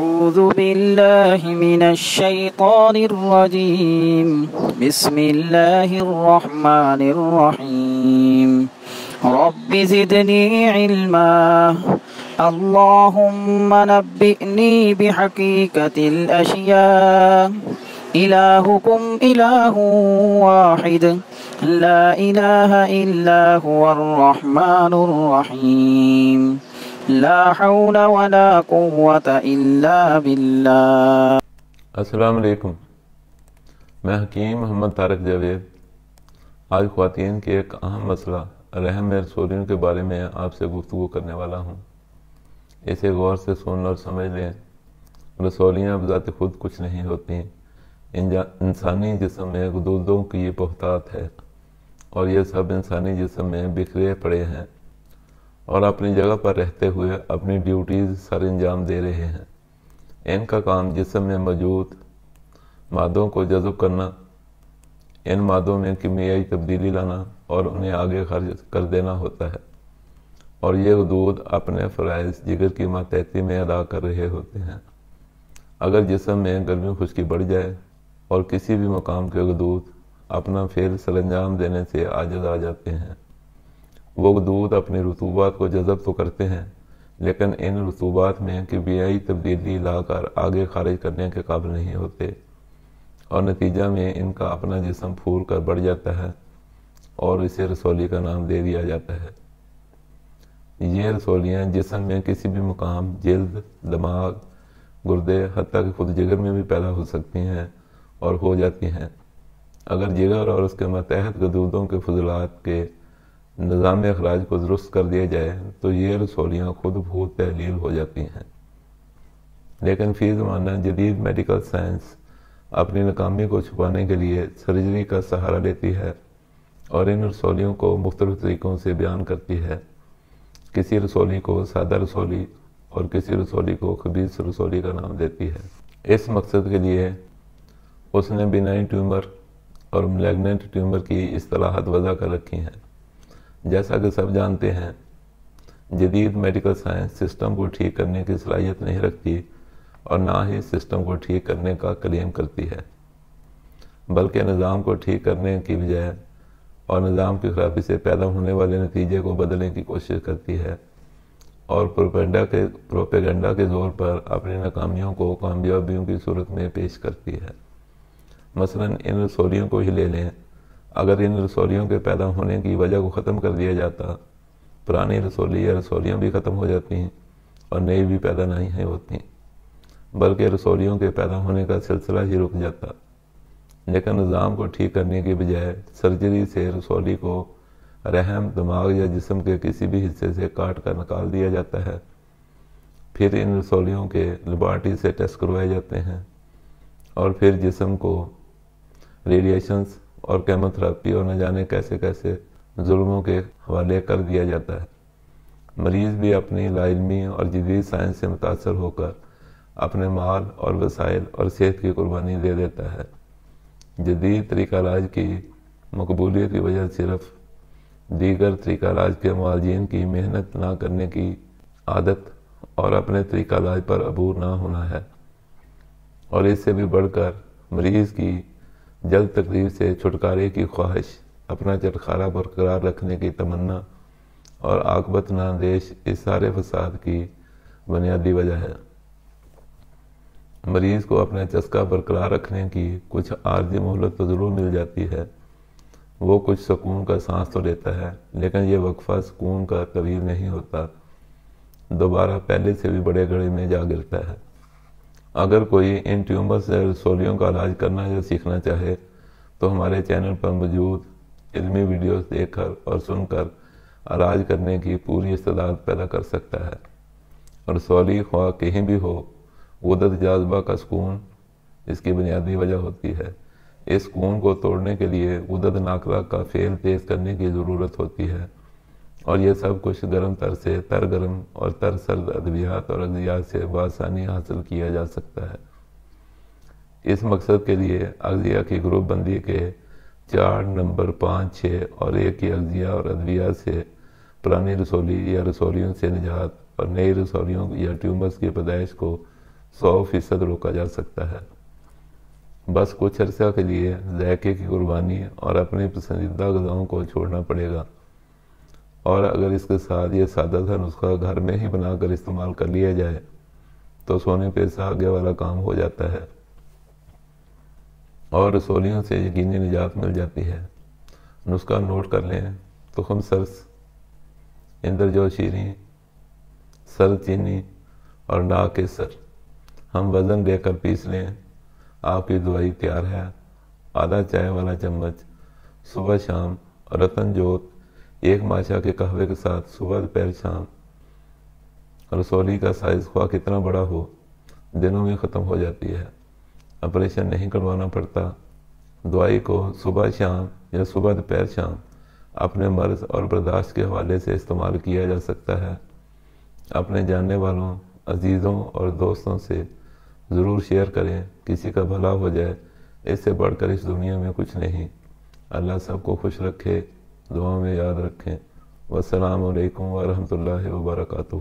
أعوذ بالله من الشيطان الرجيم بسم الله الرحمن الرحيم رب زدني علما اللهم نبئني بحقيقة الأشياء إلهكم إله واحد لا إله إلا هو الرحمن الرحيم لا حول ولا قوة إلا بالله۔ السلام علیکم، میں حکیم محمد طارق جاوید آج خواتین کے ایک اہم مسئلہ رحم میں رسولیوں کے بارے میں آپ سے گفتگو کرنے والا ہوں۔ اسے غور سے سن اور سمجھ لیں۔ رسولیاں بذات خود کچھ نہیں ہوتی، انسانی جسم میں غدودوں کی بہتات ہے، اور یہ سب انسانی جسم میں بکھرے پڑے ہیں اور اپنی جگہ پر رہتے ہوئے اپنی ڈیوٹیز سر انجام دے رہے ہیں۔ ان کا کام جسم میں موجود مادوں کو جذب کرنا، ان مادوں میں کیمیائی تبدیلی لانا اور انہیں آگے خارج کر دینا ہوتا ہے، اور یہ غدود اپنے فرائض جگر کی ماتحتی میں ادا کر رہے ہوتے ہیں۔ اگر جسم میں گرمی خشکی بڑھ جائے اور کسی بھی مقام کے غدود اپنا فعل سر انجام دینے سے عاجز آ جاتے ہیں، وہ غدود اپنی رطوبات کو جذب تو کرتے ہیں، لیکن ان رطوبات میں کیمیائی تبدیلی لا کر آگے خارج کرنے کے قابل نہیں ہوتے، اور نتیجہ میں ان کا اپنا جسم پھول کر بڑھ جاتا ہے اور اسے رسولی کا نام دے دیا جاتا ہے۔ یہ رسولیاں جسم میں کسی بھی مقام، جلد، دماغ، گردے، حتیٰ کہ خود جگر میں بھی پیدا ہو سکتی ہیں اور ہو جاتی ہیں۔ اگر جگر اور اس کے ماتحت غدودوں کے فضلات کے نظام اخراج کو درست کر دیا جائے تو یہ رسولیاں خود بہت تحلیل ہو جاتی ہیں۔ لیکن فی زمانہ جدید میڈیکل سائنس اپنی ناکامی کو چھپانے کے لیے سرجری کا سہارا لیتی ہے اور ان رسولیوں کو مختلف طریقوں سے بیان کرتی ہے۔ کسی رسولی کو سادہ رسولی اور کسی رسولی کو خبیث رسولی کا نام دیتی ہے۔ اس مقصد کے لیے اس نے بینائن ٹیومر اور ملیگننٹ ٹیومر کی اصطلاحات وضع کر رکھی ہیں۔ جیسا کہ سب جانتے ہیں، جدید میڈیکل سائنس سسٹم کو ٹھیک کرنے کی صلاحیت نہیں رکھتی اور نہ ہی سسٹم کو ٹھیک کرنے کا کلیم کرتی ہے، بلکہ نظام کو ٹھیک کرنے کی بجائے اور نظام کی خرابی سے پیدا ہونے والے نتیجے کو بدلنے کی کوشش کرتی ہے، اور پروپیگنڈا کے زور پر اپنی ناکامیوں کو کامیابیوں کی صورت میں پیش کرتی ہے۔ مثلا ان رسولیوں کو ہی لے لیں۔ اگر ان رسولیوں کے پیدا ہونے کی وجہ کو ختم کر دیا جاتا، پرانی رسولی یا رسولیاں بھی ختم ہو جاتی ہیں اور نئی بھی پیدا نہیں ہوتی، بلکہ رسولیوں کے پیدا ہونے کا سلسلہ ہی رک جاتا۔ لیکن نظام کو ٹھیک کرنے کی بجائے سرجری سے رسولی کو رحم، دماغ یا جسم کے کسی بھی حصے سے کاٹ کر نکال دیا جاتا ہے۔ پھر ان رسولیوں کے لیبارٹری سے ٹیسٹ کروائے جاتے ہیں، اور پھر جسم کو ریڈیشنز اور کیمو تھراپی اور نہ جانے کیسے کیسے ظلموں کے حوالے کر دیا جاتا ہے۔ مریض بھی اپنی لا علمی اور جدید سائنس سے متاثر ہو کر اپنے مال اور وسائل اور صحت کی قربانی دے دیتا ہے۔ جدید طریقہ علاج کی مقبولیت کی وجہ صرف دیگر طریقہ علاج کے معالجین کی محنت نہ کرنے کی عادت اور اپنے طریقہ علاج پر عبور نہ ہونا ہے، اور اس سے بھی بڑھ کر مریض کی جلد تکلیف سے چھٹکارے کی خواہش، اپنا چٹخارہ برقرار رکھنے کی تمنا اور عاقبت ناندیش اس سارے فساد کی بنیادی وجہ ہے۔ مریض کو اپنا چسکا برقرار رکھنے کی کچھ عارضی مہلت تو ضرور مل جاتی ہے، وہ کچھ سکون کا سانس تو لیتا ہے، لیکن یہ وقفہ سکون کا طویل نہیں ہوتا، دوبارہ پہلے سے بھی بڑے گڑھے میں جا گرتا ہے۔ اگر کوئی ان ٹیومر سے رسولیوں کا علاج کرنا یا سیکھنا چاہے تو ہمارے چینل پر موجود علمی ویڈیوز دیکھ کر اور سن کر علاج کرنے کی پوری استعداد پیدا کر سکتا ہے۔ رسولی خواہ کہیں بھی ہو، غدد جاذبہ کا سکون اس کی بنیادی وجہ ہوتی ہے۔ اس سکون کو توڑنے کے لیے غدد ناقلہ کا فعل تیز کرنے کی ضرورت ہوتی ہے، اور یہ سب کچھ گرم تر سے تر گرم اور تر سرد ادویات اور اغذیات سے بآسانی حاصل کیا جا سکتا ہے۔ اس مقصد کے لیے اغذیہ کی گروپ بندی کے 4 نمبر 5، 6 اور 1 کی اغذیہ اور ادویات سے پرانی رسولی یا رسولیوں سے نجات اور نئی رسولیوں یا ٹیومرز کی پیدائش کو 100% روکا جا سکتا ہے۔ بس کچھ عرصہ کے لیے ذائقے کی قربانی اور اپنی پسندیدہ غذاؤں کو چھوڑنا پڑے گا، اور اگر اس کے ساتھ یہ سادہ سا نسخہ گھر میں ہی بنا کر استعمال کر لیا جائے تو سونے پہ سہاگے والا کام ہو جاتا ہے اور رسولیوں سے یقینی نجات مل جاتی ہے۔ نسخہ نوٹ کر لیں: تخم سرس، اندرجو شیریں، سرد چینی اور نا کیسر۔ ہم وزن لے کر پیس لیں۔ آپ کی دوائی تیار ہے۔ آدھا چائے والا چمچ صبح شام رتن جوت 1 ماشا کے قہوے کے ساتھ صبح دوپہر شام۔ رسولی کا سائز خواہ کتنا بڑا ہو، دنوں میں ختم ہو جاتی ہے۔ آپریشن نہیں کروانا پڑتا۔ دوائی کو صبح شام یا صبح دوپہر شام اپنے مرض اور برداشت کے حوالے سے استعمال کیا جا سکتا ہے۔ اپنے جاننے والوں، عزیزوں اور دوستوں سے ضرور شیئر کریں۔ کسی کا بھلا ہو جائے، اس سے بڑھ کر اس دنیا میں کچھ نہیں۔ اللہ سب کو خوش رکھے، دعاؤں میں یاد رکھیں۔ والسلام علیکم ورحمۃ اللہ وبرکاتہ۔